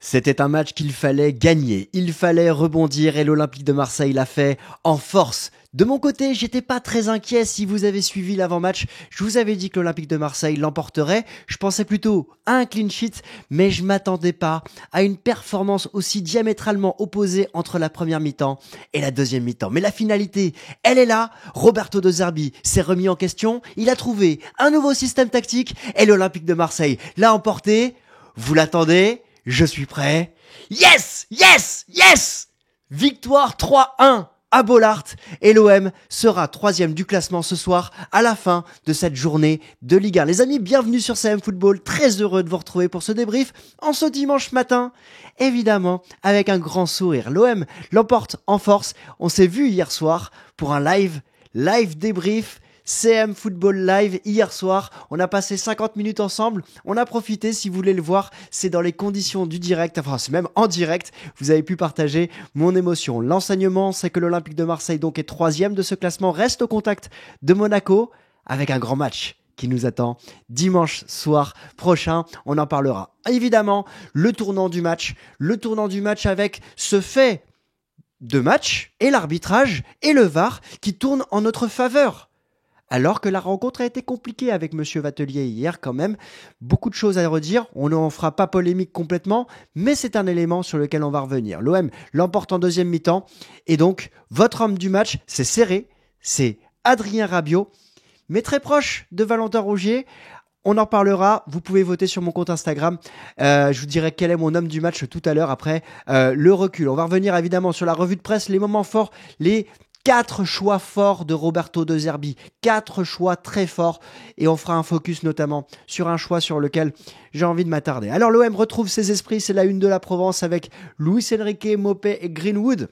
C'était un match qu'il fallait gagner, il fallait rebondir et l'Olympique de Marseille l'a fait en force. De mon côté, j'étais pas très inquiet si vous avez suivi l'avant-match. Je vous avais dit que l'Olympique de Marseille l'emporterait. Je pensais plutôt à un clean sheet, mais je m'attendais pas à une performance aussi diamétralement opposée entre la première mi-temps et la deuxième mi-temps. Mais la finalité, elle est là. Roberto De Zerbi s'est remis en question. Il a trouvé un nouveau système tactique et l'Olympique de Marseille l'a emporté. Vous l'attendez ? Je suis prêt. Yes! Yes! Yes! Victoire 3-1 à Bollaert et l'OM sera troisième du classement ce soir à la fin de cette journée de Ligue 1. Les amis, bienvenue sur CM Football. Très heureux de vous retrouver pour ce débrief en ce dimanche matin. Évidemment, avec un grand sourire. L'OM l'emporte en force. On s'est vu hier soir pour un live débrief. CM Football Live hier soir, on a passé 50 minutes ensemble, on a profité, si vous voulez le voir, c'est dans les conditions du direct, enfin c'est même en direct, vous avez pu partager mon émotion. L'enseignement, c'est que l'Olympique de Marseille donc est troisième de ce classement, reste au contact de Monaco avec un grand match qui nous attend dimanche soir prochain, on en parlera. Évidemment, le tournant du match avec ce fait de match et l'arbitrage et le VAR qui tournent en notre faveur. Alors que la rencontre a été compliquée avec Monsieur Vatelier hier quand même. Beaucoup de choses à redire, on n'en fera pas polémique complètement, mais c'est un élément sur lequel on va revenir. L'OM l'emporte en deuxième mi-temps, et donc votre homme du match, c'est serré, c'est Adrien Rabiot, mais très proche de Valentin Rougier. On en parlera, vous pouvez voter sur mon compte Instagram, je vous dirai quel est mon homme du match tout à l'heure après le recul. On va revenir évidemment sur la revue de presse, les moments forts, les 4 choix forts de Roberto De Zerbi, 4 choix très forts, et on fera un focus notamment sur un choix sur lequel j'ai envie de m'attarder. Alors l'OM retrouve ses esprits, c'est la une de la Provence avec Luis Enrique, Mopé et Greenwood.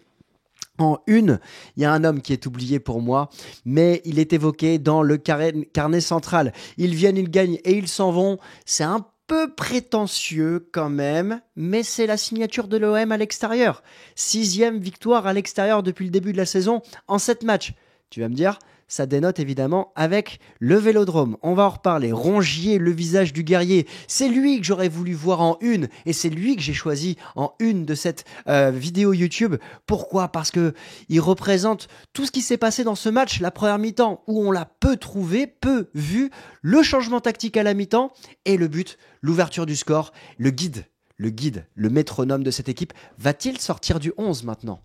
En une, il y a un homme qui est oublié pour moi, mais il est évoqué dans le carnet central. Ils viennent, ils gagnent et ils s'en vont. C'est un peu prétentieux quand même, mais c'est la signature de l'OM à l'extérieur. 6e victoire à l'extérieur depuis le début de la saison en 7 matchs. Tu vas me dire, ça dénote évidemment avec le Vélodrome. On va en reparler. Rongier, le visage du guerrier. C'est lui que j'aurais voulu voir en une et c'est lui que j'ai choisi en une de cette vidéo YouTube. Pourquoi ? Parce que il représente tout ce qui s'est passé dans ce match, la première mi-temps où on l'a peu trouvé, peu vu, le changement tactique à la mi-temps et le but, l'ouverture du score, le guide, le métronome de cette équipe. Va-t-il sortir du 11 maintenant ?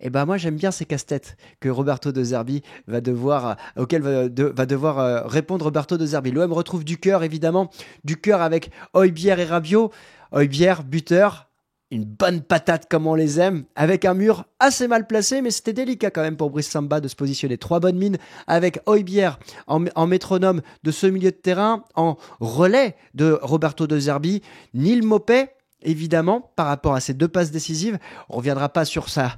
Eh ben moi j'aime bien ces casse-têtes que Roberto De Zerbi auxquels va devoir répondre Roberto De Zerbi. L'OM retrouve du cœur évidemment, du cœur avec Højbjerg et Rabiot. Højbjerg, buteur, une bonne patate comme on les aime, avec un mur assez mal placé, mais c'était délicat quand même pour Brice Samba de se positionner. 3 bonnes mines avec Højbjerg en métronome de ce milieu de terrain, en relais de Roberto De Zerbi, Neal Maupay. Évidemment, par rapport à ces 2 passes décisives, on reviendra pas sur son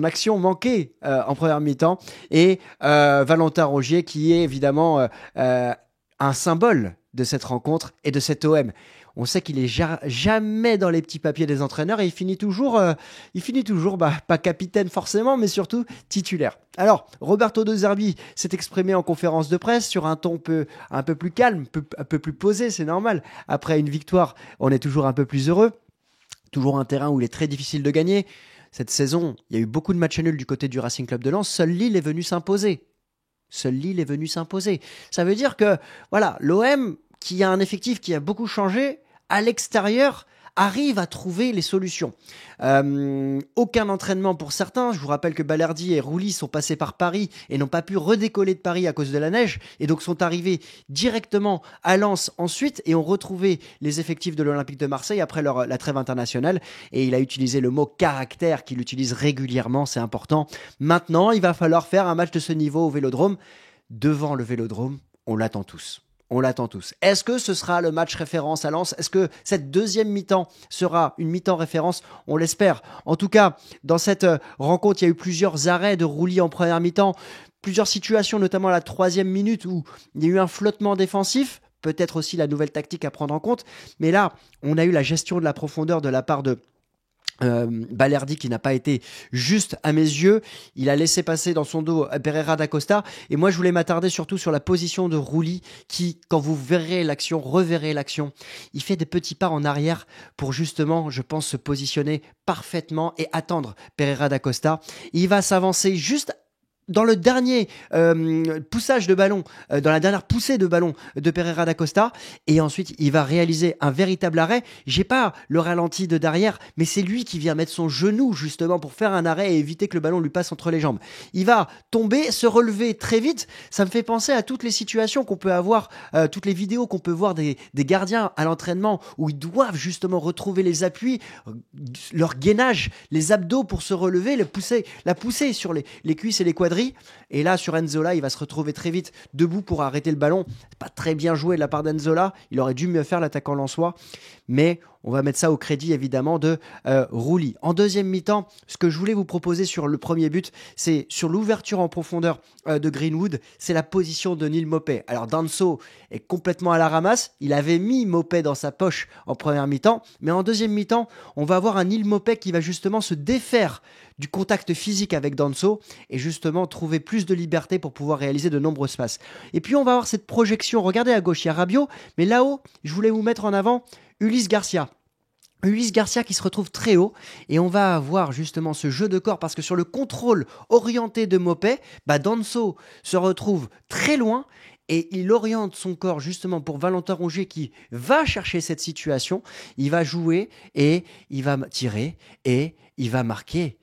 action manquée en première mi-temps, et Valentin Rougier qui est évidemment un symbole de cette rencontre et de cet OM. On sait qu'il est jamais dans les petits papiers des entraîneurs et il finit toujours pas capitaine forcément, mais surtout titulaire. Alors, Roberto De Zerbi s'est exprimé en conférence de presse sur un ton un peu plus calme, un peu plus posé, c'est normal. Après une victoire, on est toujours un peu plus heureux. Toujours un terrain où il est très difficile de gagner. Cette saison, il y a eu beaucoup de matchs nuls du côté du Racing Club de Lens. Seul Lille est venu s'imposer. Ça veut dire que, voilà, l'OM, qui a un effectif qui a beaucoup changé, à l'extérieur, arrive à trouver les solutions. Aucun entraînement pour certains. Je vous rappelle que Balerdi et Roulis sont passés par Paris et n'ont pas pu redécoller de Paris à cause de la neige, et donc sont arrivés directement à Lens ensuite et ont retrouvé les effectifs de l'Olympique de Marseille après la trêve internationale. Et il a utilisé le mot caractère qu'il utilise régulièrement, c'est important. Maintenant, il va falloir faire un match de ce niveau au Vélodrome. Devant le Vélodrome, on l'attend tous. Est-ce que ce sera le match référence à Lens ? Est-ce que cette deuxième mi-temps sera une mi-temps référence ? On l'espère. En tout cas, dans cette rencontre, il y a eu plusieurs arrêts de Roulis en première mi-temps, plusieurs situations, notamment à la 3e minute où il y a eu un flottement défensif, peut-être aussi la nouvelle tactique à prendre en compte. Mais là, on a eu la gestion de la profondeur de la part de Balerdi qui n'a pas été juste à mes yeux, il a laissé passer dans son dos Pereira da Costa, et moi je voulais m'attarder surtout sur la position de Rulli qui, quand vous verrez l'action, reverrez l'action, il fait des petits pas en arrière pour justement, je pense, se positionner parfaitement et attendre Pereira da Costa. Il va s'avancer juste dans le dernier poussage de ballon, dans la dernière poussée de ballon de Pereira da Costa, et ensuite il va réaliser un véritable arrêt. J'ai pas le ralenti de derrière, mais c'est lui qui vient mettre son genou justement pour faire un arrêt et éviter que le ballon lui passe entre les jambes. Il va tomber, se relever très vite. Ça me fait penser à toutes les situations qu'on peut avoir, toutes les vidéos qu'on peut voir des gardiens à l'entraînement où ils doivent justement retrouver les appuis, leur gainage, les abdos pour se relever, la pousser sur les cuisses et les quadris. Et là, sur Nzola, il va se retrouver très vite debout pour arrêter le ballon. C'est pas très bien joué de la part d'Nzola. Il aurait dû mieux faire, l'attaquant lensois. Mais on va mettre ça au crédit, évidemment, de Rulli. En deuxième mi-temps, ce que je voulais vous proposer sur le premier but, c'est sur l'ouverture en profondeur de Greenwood, c'est la position de Neal Maupay. Alors, Danso est complètement à la ramasse. Il avait mis Maupay dans sa poche en première mi-temps. Mais en deuxième mi-temps, on va avoir un Neal Maupay qui va justement se défaire du contact physique avec Danso et justement trouver plus de liberté pour pouvoir réaliser de nombreuses passes. Et puis on va avoir cette projection, regardez à gauche, il y a Rabiot, mais là-haut, je voulais vous mettre en avant Ulysse Garcia. Ulysse Garcia qui se retrouve très haut et on va avoir justement ce jeu de corps parce que sur le contrôle orienté de Maupay, Danso se retrouve très loin et il oriente son corps justement pour Valentin Rongier qui va chercher cette situation, il va jouer et il va tirer et il va marquer.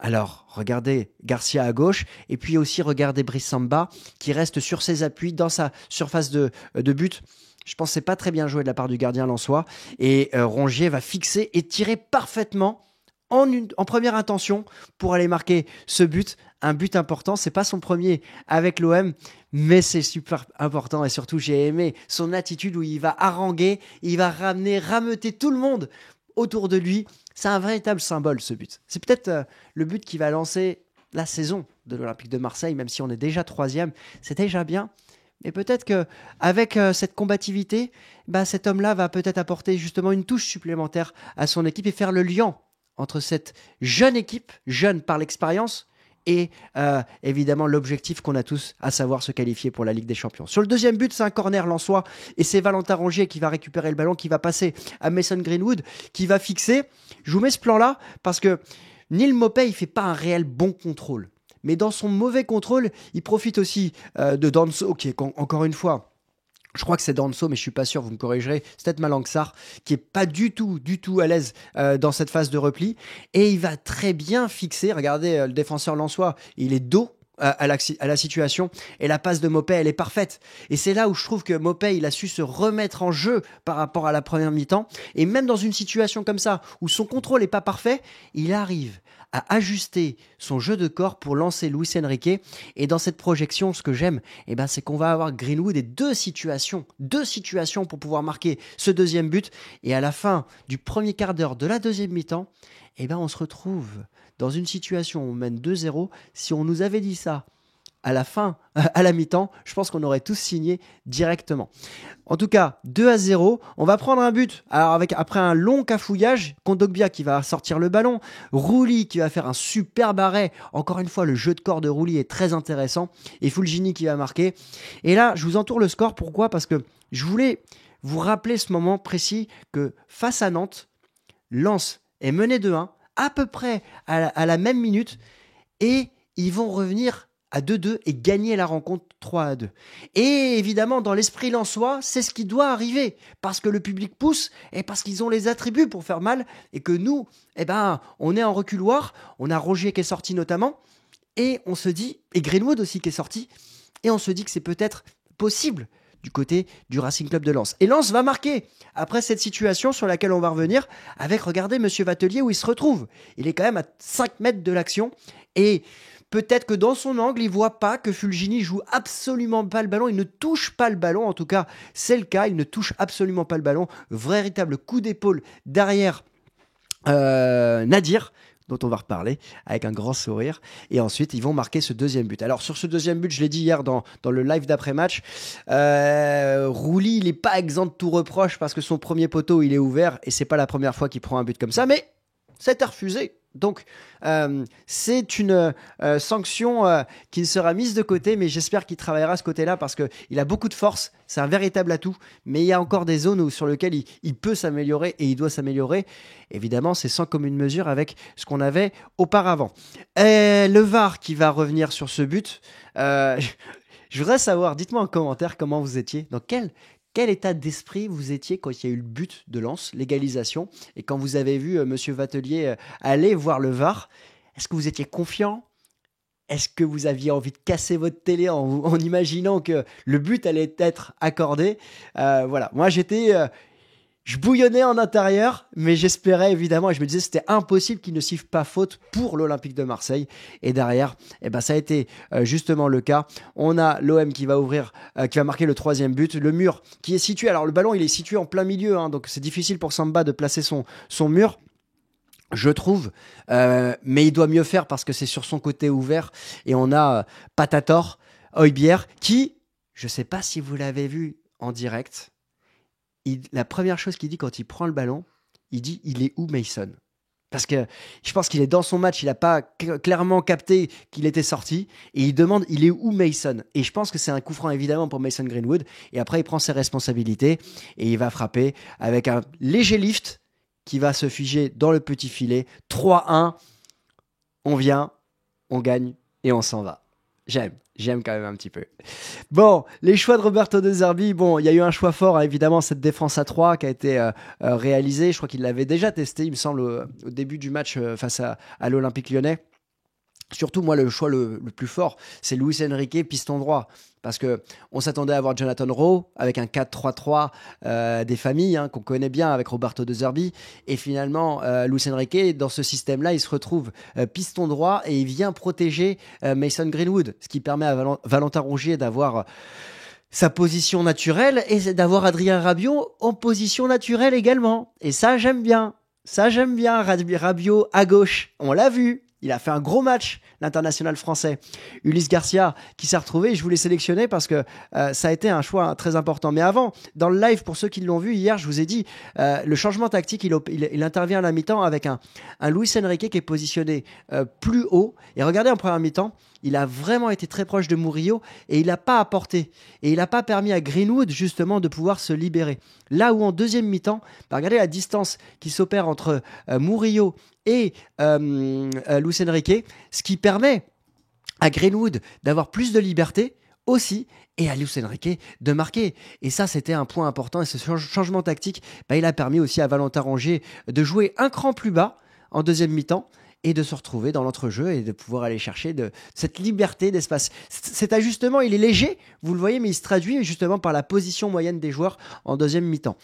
Alors, regardez Garcia à gauche, et puis aussi regardez Brice Samba, qui reste sur ses appuis dans sa surface de but. Je pense que c'est pas très bien joué de la part du gardien lensois. Et Rongier va fixer et tirer parfaitement en première intention pour aller marquer ce but. Un but important, c'est pas son premier avec l'OM, mais c'est super important. Et surtout, j'ai aimé son attitude où il va haranguer, il va rameuter tout le monde autour de lui. C'est un véritable symbole, ce but. C'est peut-être le but qui va lancer la saison de l'Olympique de Marseille, même si on est déjà troisième. C'est déjà bien. Mais peut-être qu'avec cette combativité, cet homme-là va peut-être apporter justement une touche supplémentaire à son équipe et faire le lien entre cette jeune équipe, jeune par l'expérience, et évidemment l'objectif qu'on a tous, à savoir se qualifier pour la Ligue des Champions. Sur le deuxième but, c'est un corner lensois et c'est Valentin Rongier qui va récupérer le ballon, qui va passer à Mason Greenwood, qui va fixer. Je vous mets ce plan-là parce que Neal Maupay, il fait pas un réel bon contrôle. Mais dans son mauvais contrôle, il profite aussi de Danso, qui est encore une fois... Je crois que c'est Danso, mais je suis pas sûr, vous me corrigerez. C'est peut-être Malang Sarr, qui est pas du tout à l'aise dans cette phase de repli. Et il va très bien fixer. Regardez, le défenseur lensois, il est dos à la situation. Et la passe de Maupay, elle est parfaite. Et c'est là où je trouve que Maupay, il a su se remettre en jeu par rapport à la première mi-temps. Et même dans une situation comme ça, où son contrôle est pas parfait, il arrive à ajuster son jeu de corps pour lancer Luis Enrique. Et dans cette projection, ce que j'aime, c'est qu'on va avoir Greenwood et deux situations pour pouvoir marquer ce deuxième but. Et à la fin du premier quart d'heure de la deuxième mi-temps, on se retrouve dans une situation où on mène 2-0. Si on nous avait dit ça à la fin, à la mi-temps, je pense qu'on aurait tous signé directement. En tout cas, 2-0, on va prendre un but. Alors après un long cafouillage, Kondogbia qui va sortir le ballon, Rulli qui va faire un superbe arrêt. Encore une fois, le jeu de corps de Rulli est très intéressant. Et Fulgini qui va marquer. Et là, je vous entoure le score. Pourquoi ? Parce que je voulais vous rappeler ce moment précis que face à Nantes, Lens est mené 2-1, à peu près à la même minute, et ils vont revenir à 2-2 et gagner la rencontre 3-2. Et évidemment, dans l'esprit lensois, c'est ce qui doit arriver, parce que le public pousse et parce qu'ils ont les attributs pour faire mal, et que nous, on est en reculoir, on a Rogier qui est sorti notamment, et on se dit, et Greenwood aussi qui est sorti, et on se dit que c'est peut-être possible du côté du Racing Club de Lens. Et Lens va marquer après cette situation sur laquelle on va revenir avec, regardez, Monsieur Vatelier où il se retrouve. Il est quand même à 5 mètres de l'action et peut-être que dans son angle, il ne voit pas que Fulgini joue absolument pas le ballon. Il ne touche pas le ballon. En tout cas, c'est le cas. Il ne touche absolument pas le ballon. Véritable coup d'épaule derrière Nadir, dont on va reparler avec un grand sourire. Et ensuite, ils vont marquer ce deuxième but. Alors, sur ce deuxième but, je l'ai dit hier dans le live d'après-match, Rulli, il n'est pas exempt de tout reproche parce que son premier poteau, il est ouvert et c'est pas la première fois qu'il prend un but comme ça. Mais ça a été refusé. Donc, c'est une sanction qui ne sera mise de côté, mais j'espère qu'il travaillera ce côté-là parce qu'il a beaucoup de force, c'est un véritable atout, mais il y a encore des zones sur lesquelles il peut s'améliorer et il doit s'améliorer. Évidemment, c'est sans commune mesure avec ce qu'on avait auparavant. Et le VAR qui va revenir sur ce but, je voudrais savoir, dites-moi en commentaire comment vous étiez, dans quel état d'esprit vous étiez quand il y a eu le but de Lens, l'égalisation, et quand vous avez vu Monsieur Vatelier aller voir le VAR? Est-ce que vous étiez confiant? Est-ce que vous aviez envie de casser votre télé en imaginant que le but allait être accordé? Voilà, moi je bouillonnais en intérieur, mais j'espérais évidemment, et je me disais c'était impossible qu'il ne siffle pas faute pour l'Olympique de Marseille. Et derrière, ça a été justement le cas. On a l'OM qui va qui va marquer le 3e but. Le mur qui est situé, alors le ballon il est situé en plein milieu, donc c'est difficile pour Samba de placer son mur, je trouve, mais il doit mieux faire parce que c'est sur son côté ouvert. Et on a Patator, Højbjerg, qui, je ne sais pas si vous l'avez vu en direct, la première chose qu'il dit quand il prend le ballon, il dit « il est où Mason ?» Parce que je pense qu'il est dans son match, il n'a pas clairement capté qu'il était sorti, et il demande « il est où Mason ?» Et je pense que c'est un coup franc évidemment pour Mason Greenwood, et après il prend ses responsabilités, et il va frapper avec un léger lift qui va se figer dans le petit filet. 3-1, on vient, on gagne, et on s'en va. J'aime quand même un petit peu. Bon, les choix de Roberto De Zerbi. Bon, il y a eu un choix fort, évidemment, cette défense à 3 qui a été réalisée. Je crois qu'il l'avait déjà testé, il me semble, au début du match face à l'Olympique Lyonnais. Surtout, moi, le choix le plus fort, c'est Luis Enrique, piston droit. Parce qu'on s'attendait à avoir Jonathan Rowe avec un 4-3-3 des familles qu'on connaît bien avec Roberto De Zerbi. Et finalement, Luis Enrique, dans ce système-là, il se retrouve piston droit et il vient protéger Mason Greenwood. Ce qui permet à Valentin Rongier d'avoir sa position naturelle et d'avoir Adrien Rabiot en position naturelle également. Et ça, j'aime bien. Rabiot à gauche, on l'a vu. Il a fait un gros match, l'international français. Ulysse Garcia, qui s'est retrouvé, je voulais sélectionner parce que ça a été un choix très important. Mais avant, dans le live, pour ceux qui l'ont vu hier, je vous ai dit, le changement tactique, il intervient à la mi-temps avec un Luis Enrique qui est positionné plus haut. Et regardez, en première mi-temps, il a vraiment été très proche de Murillo et il n'a pas apporté. Et il n'a pas permis à Greenwood, justement, de pouvoir se libérer. Là où en deuxième mi-temps, regardez la distance qui s'opère entre Murillo et Luis Enrique, ce qui permet à Greenwood d'avoir plus de liberté aussi et à Luis Enrique de marquer. Et ça, c'était un point important. Et ce changement tactique, il a permis aussi à Valentin Rongier de jouer un cran plus bas en deuxième mi-temps et de se retrouver dans l'entrejeu et de pouvoir aller chercher cette liberté d'espace. Cet ajustement, il est léger, vous le voyez, mais il se traduit justement par la position moyenne des joueurs en deuxième mi-temps.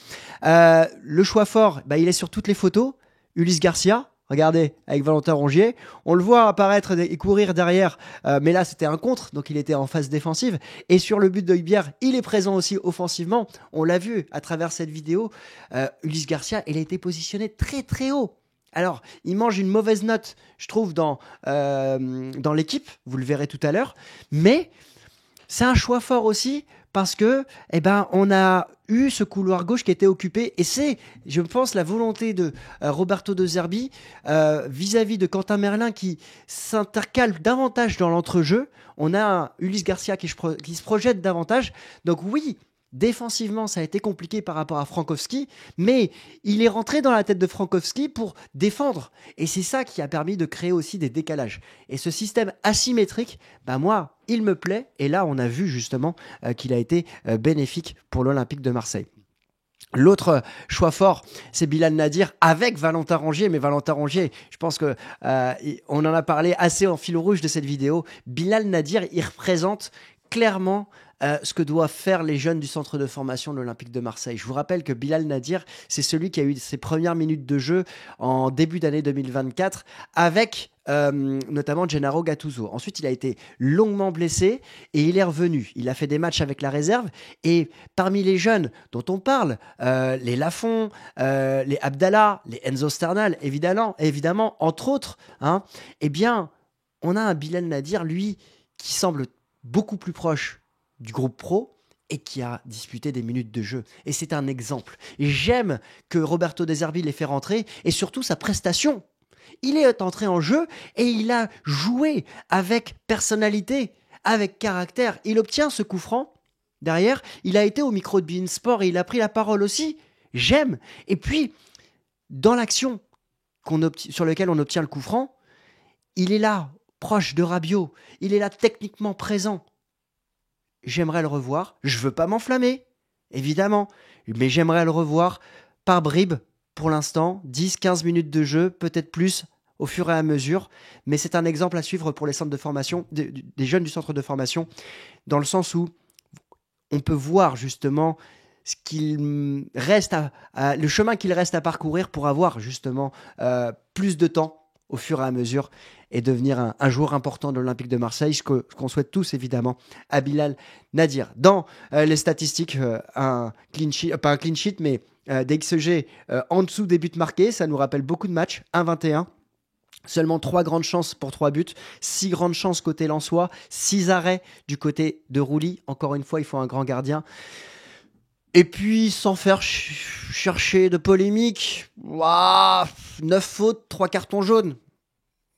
Le choix fort, il est sur toutes les photos. Ulysse Garcia, regardez, avec Valentin Rongier. On le voit apparaître et courir derrière, mais là, c'était un contre, donc il était en phase défensive. Et sur le but de Højbjerg, il est présent aussi offensivement. On l'a vu à travers cette vidéo. Ulysse Garcia, il a été positionné très très haut. Alors, il mange une mauvaise note, je trouve, dans l'équipe, vous le verrez tout à l'heure, mais c'est un choix fort aussi parce que, on a eu ce couloir gauche qui était occupé et c'est, je pense, la volonté de Roberto De Zerbi vis-à-vis de Quentin Merlin qui s'intercale davantage dans l'entrejeu. On a un Ulysse Garcia qui se projette davantage. Donc oui, défensivement, ça a été compliqué par rapport à Frankowski, mais il est rentré dans la tête de Frankowski pour défendre. Et c'est ça qui a permis de créer aussi des décalages. Et ce système asymétrique, moi, il me plaît. Et là, on a vu justement qu'il a été bénéfique pour l'Olympique de Marseille. L'autre choix fort, c'est Bilal Nadir avec Valentin Rongier. Mais Valentin Rongier, je pense que on en a parlé assez en fil rouge de cette vidéo. Bilal Nadir, il représente clairement ce que doivent faire les jeunes du centre de formation de l'Olympique de Marseille. Je vous rappelle que Bilal Nadir, c'est celui qui a eu ses premières minutes de jeu en début d'année 2024 avec notamment Gennaro Gattuso. Ensuite, il a été longuement blessé et il est revenu. Il a fait des matchs avec la réserve et parmi les jeunes dont on parle, les Lafont, les Abdallah, les Enzo Sternal, évidemment entre autres, on a un Bilal Nadir, lui, qui semble beaucoup plus proche du groupe pro et qui a disputé des minutes de jeu. Et c'est un exemple. Et j'aime que Roberto De Zerbi l'ait fait rentrer et surtout sa prestation. Il est entré en jeu et il a joué avec personnalité, avec caractère. Il obtient ce coup franc. Derrière, il a été au micro de beIN Sport et il a pris la parole aussi. J'aime. Et puis, dans l'action sur laquelle on obtient le coup franc, il est là, proche de Rabiot. Il est là techniquement présent. J'aimerais le revoir. Je veux pas m'enflammer, évidemment. Mais j'aimerais le revoir par bribes, pour l'instant. 10-15 minutes de jeu, peut-être plus, au fur et à mesure. Mais c'est un exemple à suivre pour les centres de formation, des jeunes du centre de formation, dans le sens où on peut voir justement ce qu'il reste le chemin qu'il reste à parcourir pour avoir justement plus de temps au fur et à mesure et devenir un joueur important de l'Olympique de Marseille, ce qu'on souhaite tous évidemment à Bilal Nadir. Dans les statistiques, un clean sheet, pas un clean sheet, mais des XG en dessous des buts marqués, ça nous rappelle beaucoup de matchs, 1-21. Seulement 3 grandes chances pour 3 buts, 6 grandes chances côté Lensois, 6 arrêts du côté de Rouly. Encore une fois, il faut un grand gardien. Et puis, sans faire chercher de polémique, 9 fautes, 3 cartons jaunes.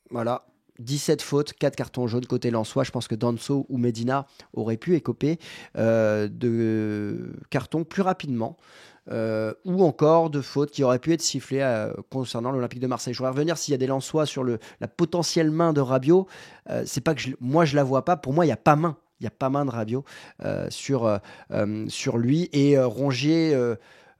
Voilà, 17 fautes, 4 cartons jaunes côté Lensois. Je pense que Danso ou Medina auraient pu écoper de cartons plus rapidement. Ou encore de fautes qui auraient pu être sifflées concernant l'Olympique de Marseille. Je voudrais revenir s'il y a des Lensois sur la potentielle main de Rabiot. C'est pas que moi je la vois pas. Pour moi, il n'y a pas main. Il n'y a pas main de Rabiot sur lui. Et Rongier,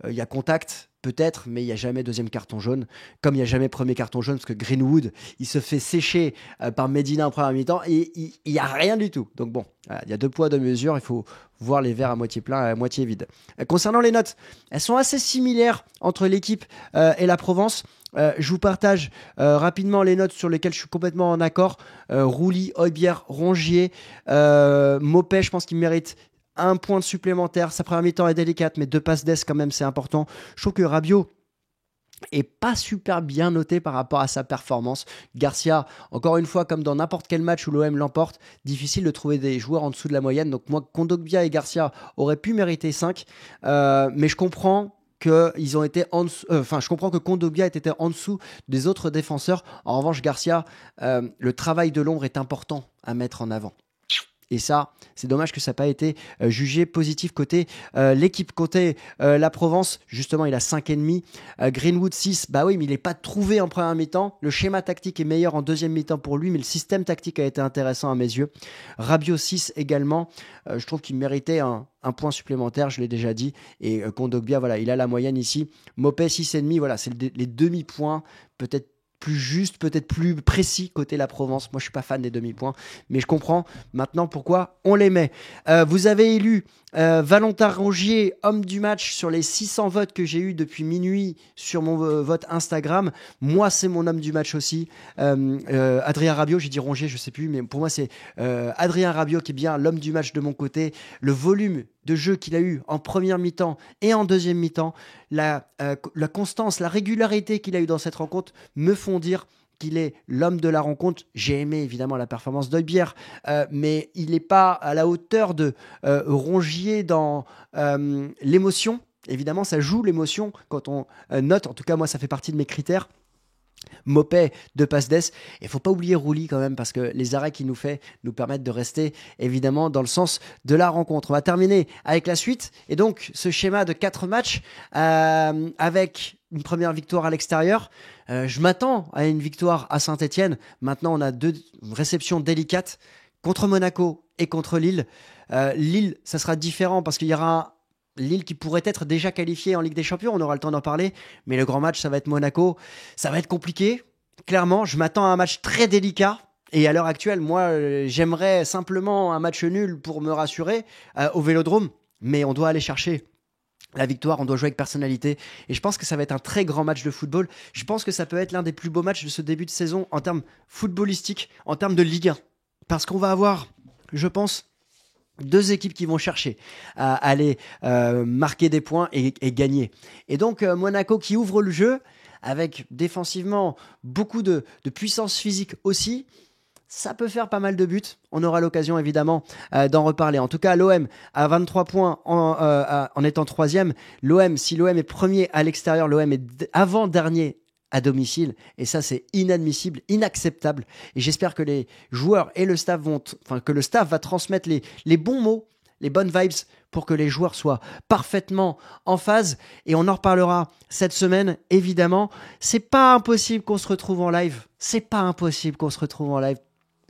il y a contact peut-être, mais il n'y a jamais deuxième carton jaune, comme il n'y a jamais premier carton jaune, parce que Greenwood, il se fait sécher par Medina en première mi-temps, et il n'y a rien du tout. Donc bon, il y a 2 poids, 2 mesures, il faut voir les verres à moitié plein, à moitié vide. Concernant les notes, elles sont assez similaires entre l'équipe et la Provence. Je vous partage rapidement les notes sur lesquelles je suis complètement en accord. Rouly, Højbjerg, Rongier, Mopé, je pense qu'il mérite 1 point de supplémentaire. Sa première mi-temps est délicate, mais 2 passes d'ess quand même, c'est important. Je trouve que Rabiot est pas super bien noté par rapport à sa performance. Garcia, encore une fois, comme dans n'importe quel match où l'OM l'emporte, difficile de trouver des joueurs en dessous de la moyenne. Donc moi, Kondogbia et Garcia auraient pu mériter 5, mais je comprends qu'ils ont été je comprends que Kondogbia ait été en dessous des autres défenseurs. En revanche, Garcia, le travail de l'ombre est important à mettre en avant. Et ça, c'est dommage que ça n'a pas été jugé positif côté l'équipe. Côté la Provence, justement, il a 5,5. Greenwood 6, bah oui, mais il n'est pas trouvé en première mi-temps. Le schéma tactique est meilleur en deuxième mi-temps pour lui, mais le système tactique a été intéressant à mes yeux. Rabiot 6 également. Je trouve qu'il méritait un point supplémentaire, je l'ai déjà dit. Et Kondogbia, voilà, il a la moyenne ici. Mopé 6,5, voilà, c'est les demi-points, peut-être plus juste, peut-être plus précis côté la Provence. Moi, je suis pas fan des demi-points, mais je comprends maintenant pourquoi on les met. Vous avez élu Valentin Rongier, homme du match, sur les 600 votes que j'ai eu depuis minuit sur mon vote Instagram. Moi, c'est mon homme du match aussi. Adrien Rabiot, j'ai dit Rongier, je sais plus, mais pour moi, c'est Adrien Rabiot qui est bien l'homme du match de mon côté. Le volume de jeu qu'il a eu en première mi-temps et en deuxième mi-temps, la constance, la régularité qu'il a eu dans cette rencontre me font dire qu'il est l'homme de la rencontre. J'ai aimé évidemment la performance d'Højbjerg, mais il n'est pas à la hauteur de Rongier dans l'émotion. Évidemment, ça joue l'émotion quand on note. En tout cas, moi, ça fait partie de mes critères. Mopé, 2 passes d'ess. Et il ne faut pas oublier Rouly quand même, parce que les arrêts qu'il nous fait nous permettent de rester évidemment dans le sens de la rencontre. On va terminer avec la suite. Et donc, ce schéma de 4 matchs avec une première victoire à l'extérieur. Je m'attends à une victoire à Saint-Etienne. Maintenant, on a 2 réceptions délicates contre Monaco et contre Lille. Lille, ça sera différent parce qu'il y aura Lille qui pourrait être déjà qualifié en Ligue des Champions, on aura le temps d'en parler, mais le grand match, ça va être Monaco. Ça va être compliqué, clairement. Je m'attends à un match très délicat. Et à l'heure actuelle, moi, j'aimerais simplement un match nul pour me rassurer au Vélodrome, mais on doit aller chercher la victoire, on doit jouer avec personnalité. Et je pense que ça va être un très grand match de football. Je pense que ça peut être l'un des plus beaux matchs de ce début de saison en termes footballistiques, en termes de Ligue 1. Parce qu'on va avoir, je pense, 2 équipes qui vont chercher à aller marquer des points et gagner. Et donc Monaco qui ouvre le jeu avec défensivement beaucoup de puissance physique aussi. Ça peut faire pas mal de buts. On aura l'occasion évidemment d'en reparler. En tout cas, l'OM a 23 points en étant 3e. L'OM, si l'OM est premier à l'extérieur, l'OM est avant-dernier à domicile. Et ça, c'est inadmissible, inacceptable. Et j'espère que les joueurs et le staff que le staff va transmettre les bons mots, les bonnes vibes pour que les joueurs soient parfaitement en phase. Et on en reparlera cette semaine, évidemment. C'est pas impossible qu'on se retrouve en live. C'est pas impossible qu'on se retrouve en live.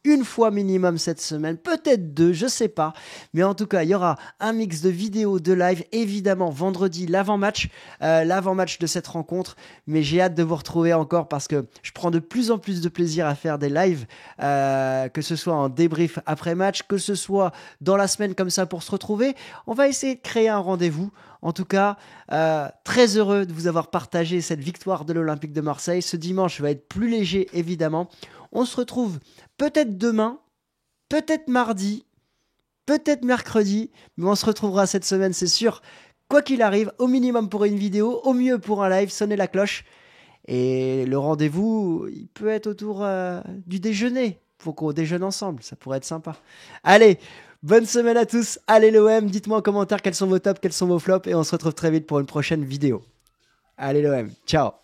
Une fois minimum cette semaine, peut-être deux, je sais pas. Mais en tout cas, il y aura un mix de vidéos, de live, évidemment vendredi, l'avant-match de cette rencontre. Mais j'ai hâte de vous retrouver encore parce que je prends de plus en plus de plaisir à faire des lives, que ce soit en débrief après match, que ce soit dans la semaine comme ça pour se retrouver. On va essayer de créer un rendez-vous. En tout cas, très heureux de vous avoir partagé cette victoire de l'Olympique de Marseille. Ce dimanche va être plus léger, évidemment. On se retrouve peut-être demain, peut-être mardi, peut-être mercredi, mais on se retrouvera cette semaine, c'est sûr. Quoi qu'il arrive, au minimum pour une vidéo, au mieux pour un live, sonnez la cloche. Et le rendez-vous, il peut être autour du déjeuner. Faut qu'on déjeune ensemble, ça pourrait être sympa. Allez, bonne semaine à tous. Allez l'OM, dites-moi en commentaire quels sont vos tops, quels sont vos flops, et on se retrouve très vite pour une prochaine vidéo. Allez l'OM, ciao.